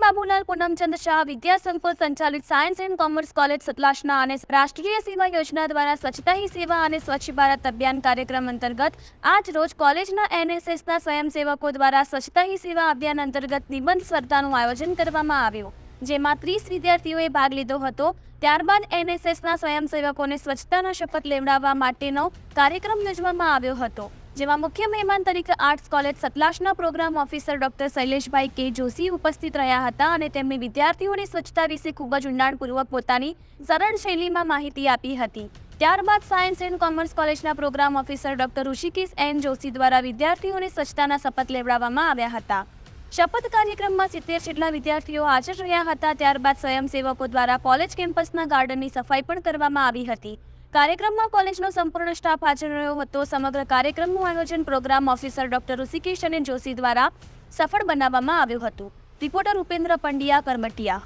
બાબુલાલ પૂનમચંદ શાહ વિદ્યા સંકુલ સંચાલિત science and commerce college સતલાસના અને રાષ્ટ્રીય સેવા યોજના દ્વારા સ્વચ્છતા હી સેવા અને સ્વચ્છ ભારત અભિયાન કાર્યક્રમ અંતર્ગત આજ રોજ કોલેજના એનએસએસના સ્વયંસેવકો દ્વારા સ્વચ્છતા હી સેવા અભિયાન અંતર્ગત નિબંધ સ્પર્ધાનું આયોજન કરવામાં આવ્યું, જેમાં 30 વિદ્યાર્થીઓએ ભાગ લીધો હતો। ત્યારબાદ એનએસએસના સ્વયંસેવકોને સ્વચ્છતાના શપથ લેવડાવવા માટેનો કાર્યક્રમ યોજવામાં આવ્યો હતો, જેમાં મુખ્ય મહેમાન તરીકે આર્ટ્સ કોલેજ સતલાસના program officer doctor Shaileshbhai K Joshi ઉપસ્થિત રહ્યા હતા અને તેમણે વિદ્યાર્થીઓને સ્વચ્છતા વિશે ખૂબ જ ઊંડાણપૂર્વક પોતાની સરળ શૈલીમાં માહિતી આપી હતી। ત્યારબાદ સાયન્સ એન્ડ કોમર્સ કોલેજના programme officer doctor Rishikesh N Joshi દ્વારા વિદ્યાર્થીઓને સ્વચ્છતાના શપથ લેવડાવવામાં આવ્યા હતા। શપથ કાર્યક્રમમાં 70 જેટલા વિદ્યાર્થીઓ હાજર રહ્યા હતા। ત્યારબાદ સ્વયંસેવકો દ્વારા કોલેજ કેમ્પસના ગાર્ડનની સફાઈ પણ કરવામાં આવી હતી। કાર્યક્રમમાં કોલેજનો સંપૂર્ણ સ્ટાફ હાજર રહ્યો હતો। સમગ્ર કાર્યક્રમનું આયોજન પ્રોગ્રામ ઓફિસર ડોક્ટર ઋષિકેશ અને જોશી દ્વારા સફળ બનાવવામાં આવ્યું હતું। રિપોર્ટર ઉપેન્દ્ર પંડ્યા, કરમટિયા।